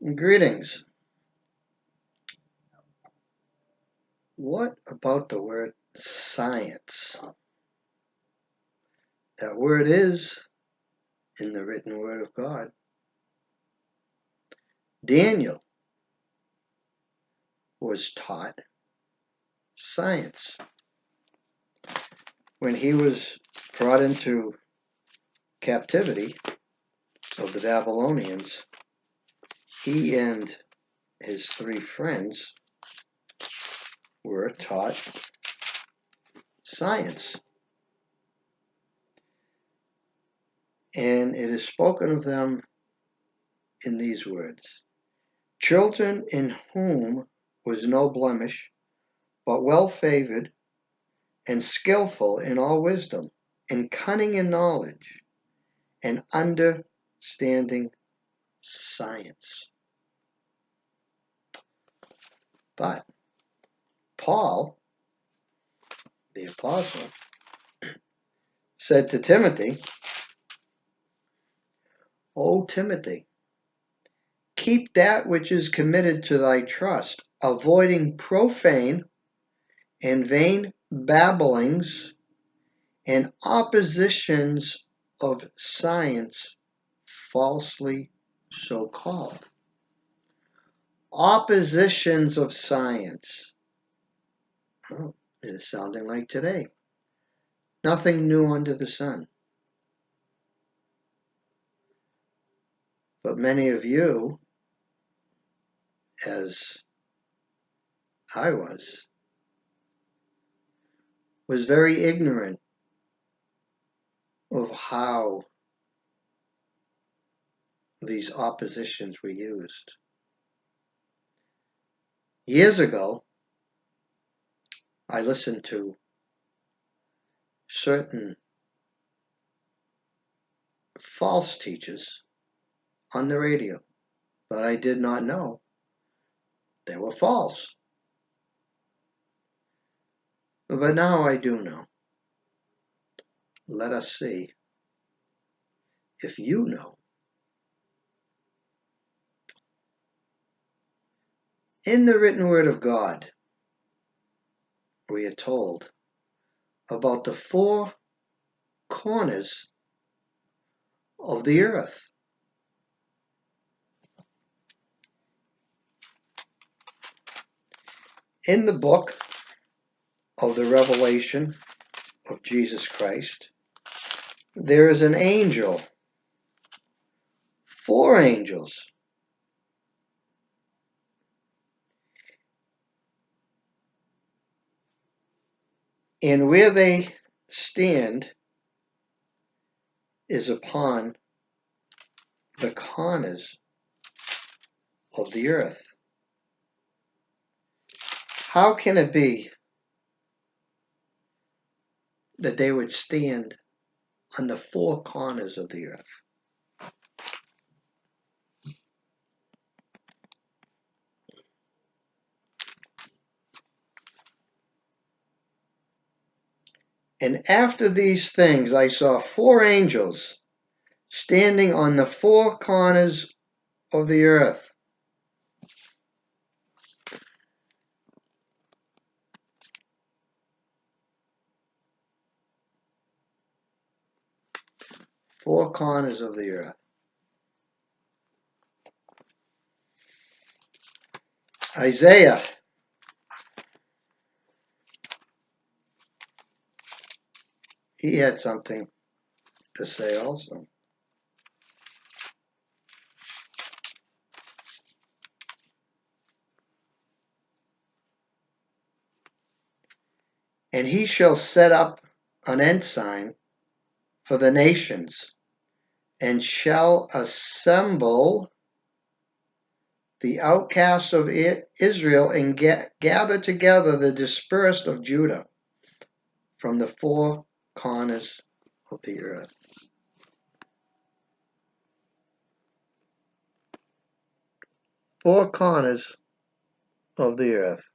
Greetings. What about the word science? That word is in the written word of God. Daniel was taught science. When he was brought into captivity of the Babylonians, he and his 3 friends were taught science. And it is spoken of them in these words: children in whom was no blemish, but well favored, and skillful in all wisdom, and cunning in knowledge, and understanding science. But Paul, the apostle, said to Timothy, O Timothy, keep that which is committed to thy trust, avoiding profane and vain babblings and oppositions of science, falsely so called. Oppositions of science. Oh, it is sounding like today. Nothing new under the sun. But many of you, as I was very ignorant of how these oppositions were used. Years ago, I listened to certain false teachers on the radio, but I did not know they were false. But now I do know. Let us see if you know. In the written word of God, we are told about the 4 corners of the earth. In the book of the Revelation of Jesus Christ, there is an angel, 4 angels, and where they stand is upon the corners of the earth. How can it be that they would stand on the 4 corners of the earth? And after these things I saw 4 angels standing on the 4 corners of the earth. Four corners of the earth. Isaiah he had something to say also. And he shall set up an ensign for the nations, and shall assemble the outcasts of Israel, and gather together the dispersed of Judah from the 4 corners of the earth. Four corners of the earth.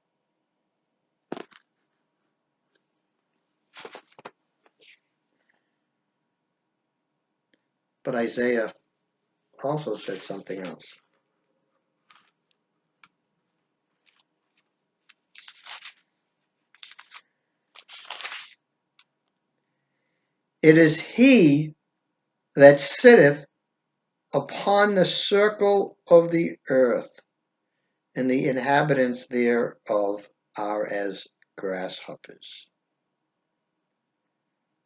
But Isaiah also said something else. It is he that sitteth upon the circle of the earth, and the inhabitants thereof are as grasshoppers,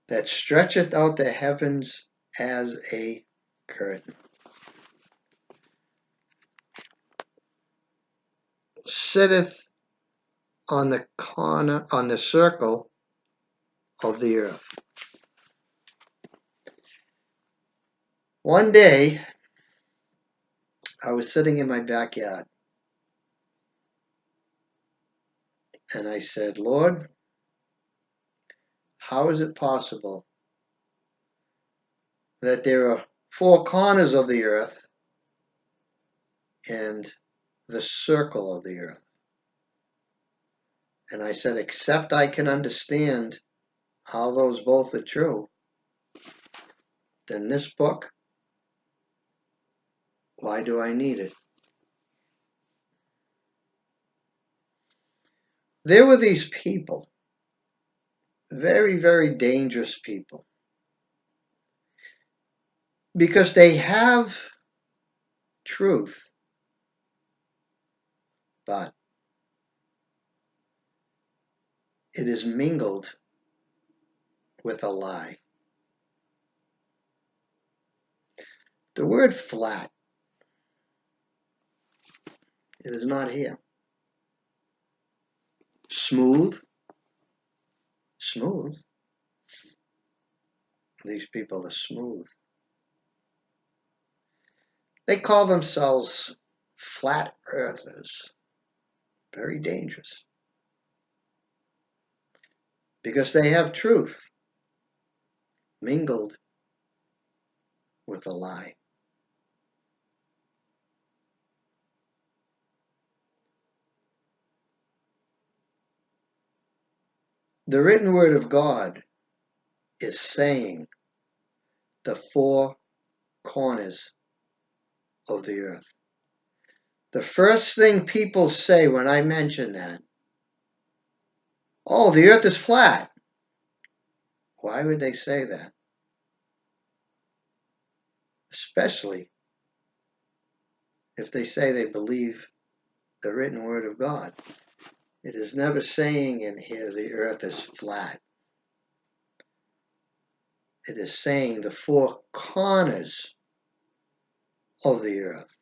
that stretcheth out the heavens as a curtain. Sitteth on the corner, on the circle of the earth. One day, I was sitting in my backyard, and I said, Lord, how is it possible that there are four corners of the earth and the circle of the earth? And I said, except I can understand how those both are true, then this book, why do I need it? There were these people, very, very dangerous people, because they have truth, but it is mingled with a lie. The word flat, it is not here. Smooth, smooth. These people are smooth. They call themselves flat earthers. Very dangerous. Because they have truth mingled with a lie. The written word of God is saying the four corners of the earth. The first thing people say when I mention that, oh, the earth is flat. Why would they say that? Especially if they say they believe the written word of God. It is never saying in here the earth is flat. It is saying the four corners of the earth.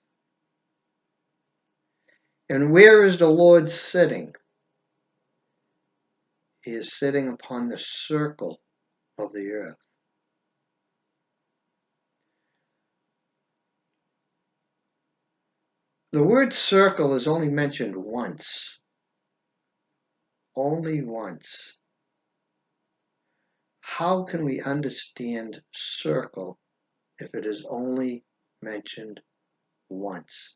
And where is the Lord sitting? He is sitting upon the circle of the earth. The word circle is only mentioned once. Only once. How can we understand circle if it is only mentioned once?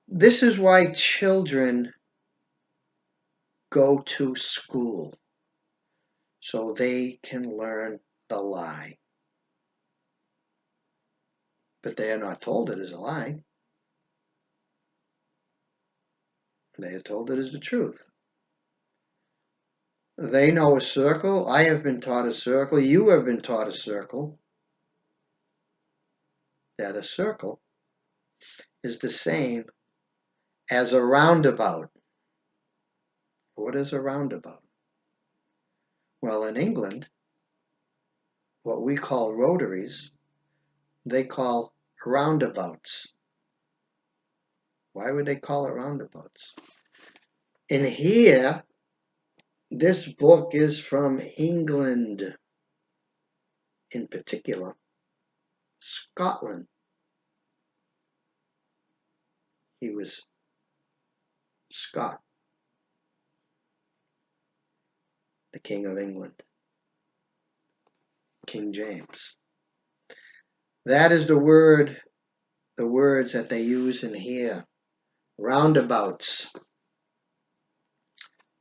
This is why children go to school, so they can learn the lie. But they are not told it is a lie. They are told it is the truth. They know a circle. I have been taught a circle. You have been taught a circle. That a circle is the same as a roundabout. What is a roundabout? Well, in England, what we call rotaries, they call roundabouts. Why would they call it roundabouts? In here, this book is from England, in particular, Scotland. He was Scott, the King of England, King James. That is the words that they use in here. Roundabouts.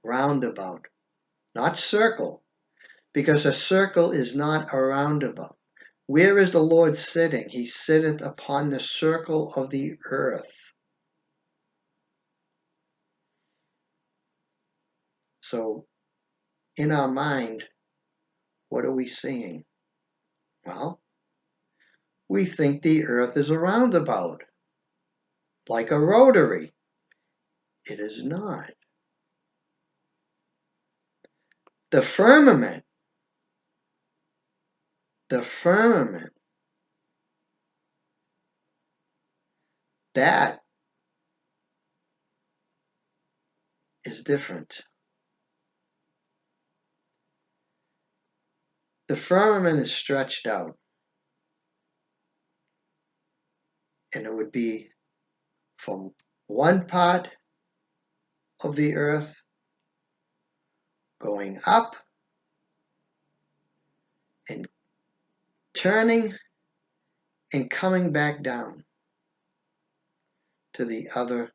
Roundabout. Not circle, because a circle is not a roundabout. Where is the Lord sitting? He sitteth upon the circle of the earth. So, in our mind, what are we seeing? Well, we think the earth is a roundabout, like a rotary. It is not. The firmament, that is different. The firmament is stretched out, and it would be from one part of the earth going up and turning and coming back down to the other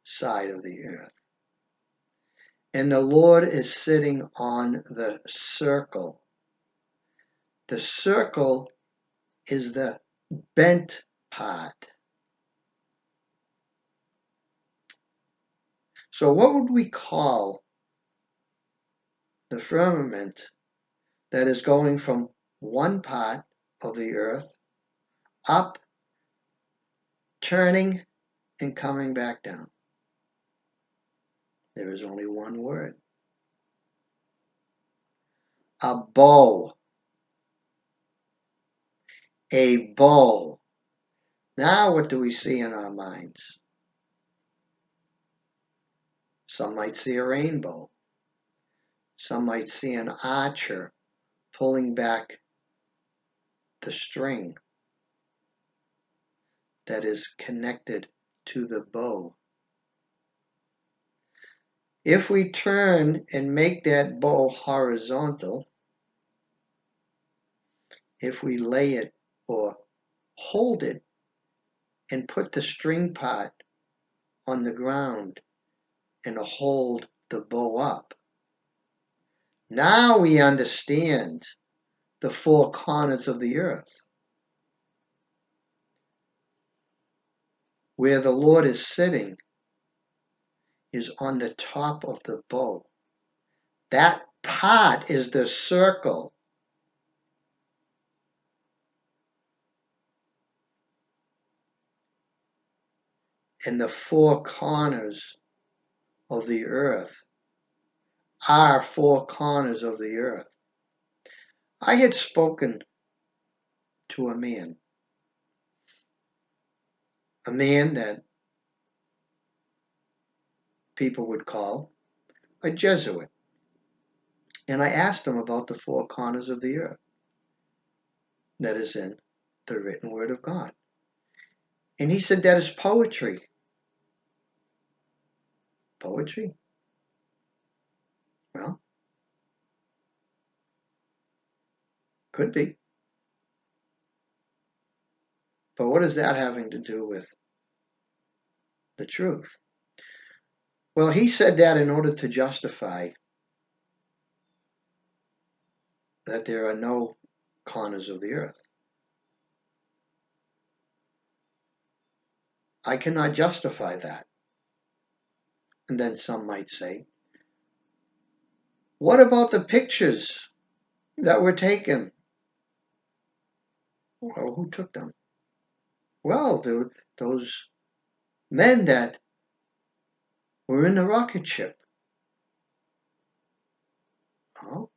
side of the earth. And the Lord is sitting on the circle. The circle is the bent part. So what would we call the firmament that is going from one part of the earth up, turning, and coming back down? There is only one word. A bow. A bow. Now what do we see in our minds? Some might see a rainbow. Some might see an archer pulling back the string that is connected to the bow. If we turn and make that bow horizontal, if we lay it or hold it and put the string part on the ground and hold the bow up, now we understand the four corners of the earth. Where the Lord is sitting is on the top of the bow. That part is the circle. And the four corners of the earth are four corners of the earth. I had spoken to a man that people would call a Jesuit. And I asked him about the four corners of the earth that is in the written word of God. And he said that is poetry. Poetry? Well, could be. But what is that having to do with the truth? Well, he said that in order to justify that there are no corners of the earth. I cannot justify that. And then some might say, what about the pictures that were taken? Well, who took them? Well, those men that were in the rocket ship. Oh,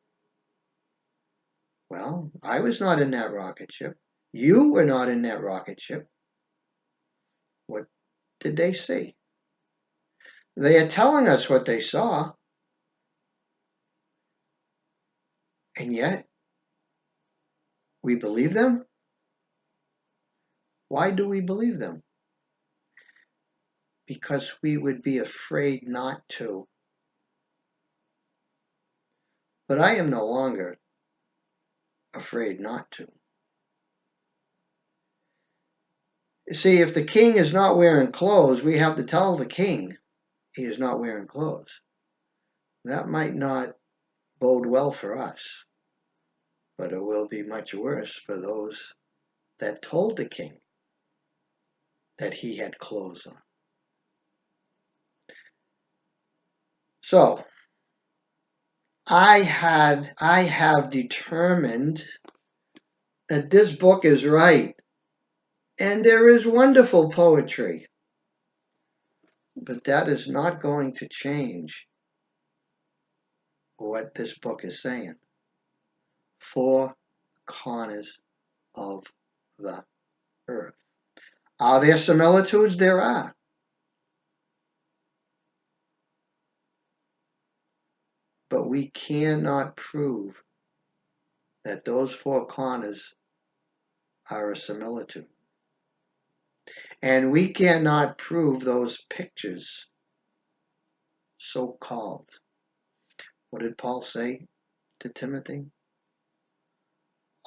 well, I was not in that rocket ship. You were not in that rocket ship. What did they see? They are telling us what they saw. And yet, we believe them? Why do we believe them? Because we would be afraid not to. But I am no longer afraid not to. You see, if the king is not wearing clothes, we have to tell the king he is not wearing clothes. That might not bode well for us, but it will be much worse for those that told the king that he had clothes on. So, I have determined that this book is right, and there is wonderful poetry, but that is not going to change what this book is saying. Four corners of the earth. Are there similitudes? There are. But we cannot prove that those four corners are a similitude. And we cannot prove those pictures, so-called. What did Paul say to Timothy?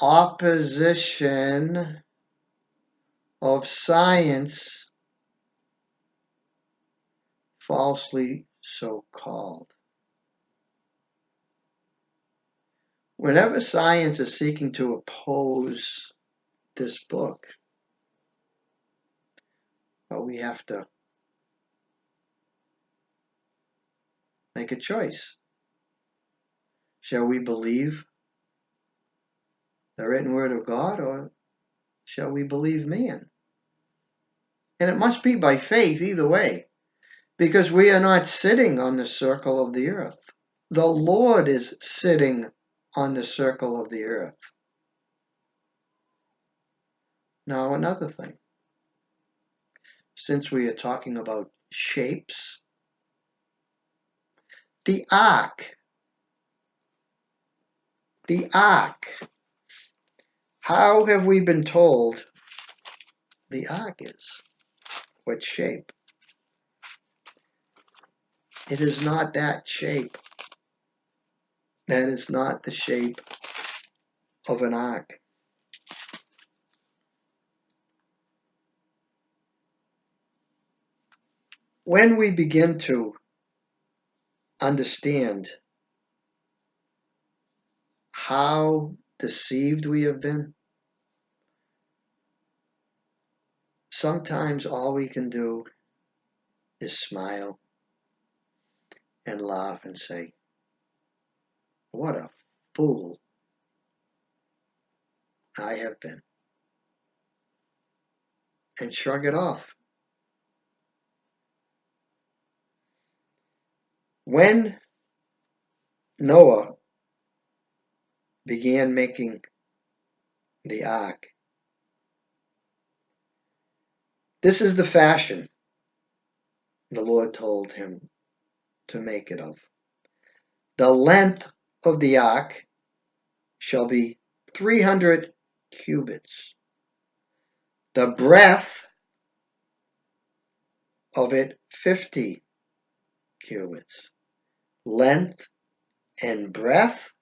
Opposition of science, falsely so-called. Whenever science is seeking to oppose this book, well, we have to make a choice. Shall we believe the written word of God, or shall we believe man? And it must be by faith either way, because we are not sitting on the circle of the earth. The Lord is sitting on the circle of the earth. Now, another thing. Since we are talking about shapes, the ark, how have we been told the ark is? What shape? It is not that shape. That is not the shape of an ark. When we begin to understand how deceived we have been, sometimes all we can do is smile and laugh and say, what a fool I have been, and shrug it off. When Noah began making the ark, this is the fashion the Lord told him to make it of. The length of the ark shall be 300 cubits. The breadth of it 50 cubits. Length and breadth?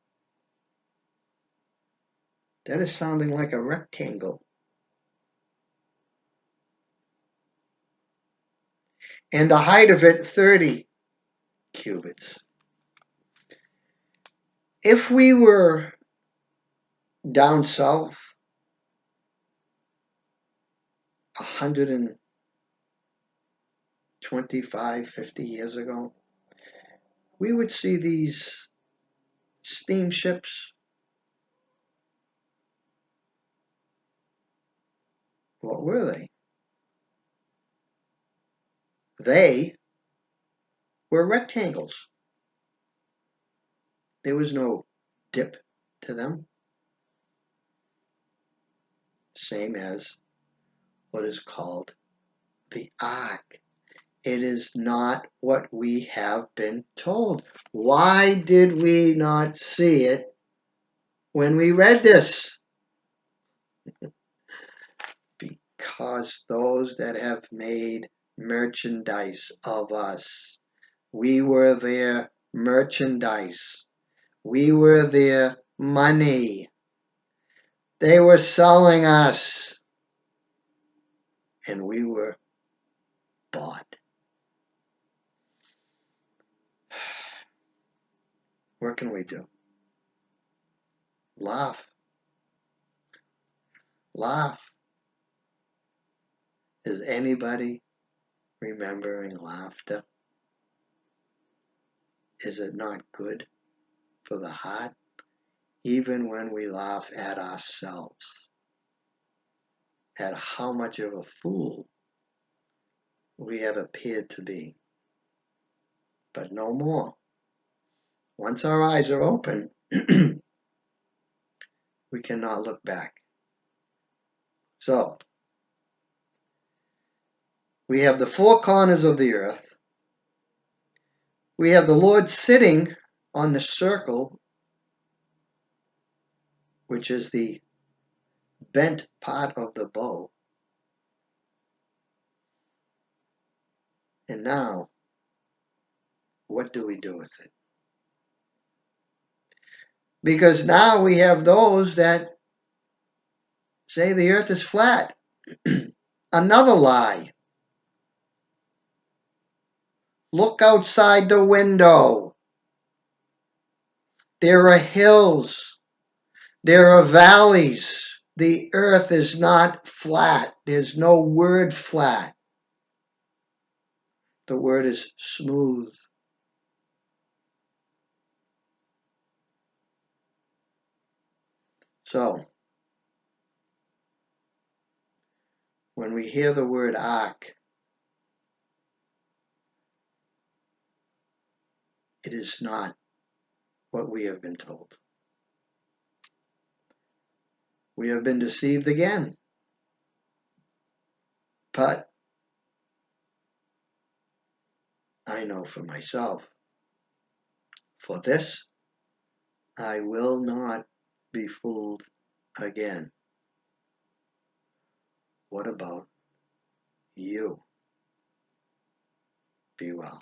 That is sounding like a rectangle. And the height of it 30 cubits. If we were down south 125, 50 years ago, we would see these steamships. What were they? They were rectangles. There was no dip to them. Same as what is called the ark. It is not what we have been told. Why did we not see it when we read this? Because those that have made merchandise of us, we were their merchandise. We were their money. They were selling us, and we were bought. What can we do? Laugh. Laugh. Is anybody remembering laughter? Is it not good for the heart, even when we laugh at ourselves, at how much of a fool we have appeared to be. But no more. Once our eyes are open, we cannot look back. So, we have the four corners of the earth. We have the Lord sitting on the circle, which is the bent part of the bow. And now, what do we do with it? Because now we have those that say the earth is flat. Another lie. Look outside the window. There are hills. There are valleys. The earth is not flat. There's no word flat. The word is smooth. So, when we hear the word ark, it is not what we have been told. We have been deceived again. But I know for myself, for this, I will not be fooled again. What about you? Be well.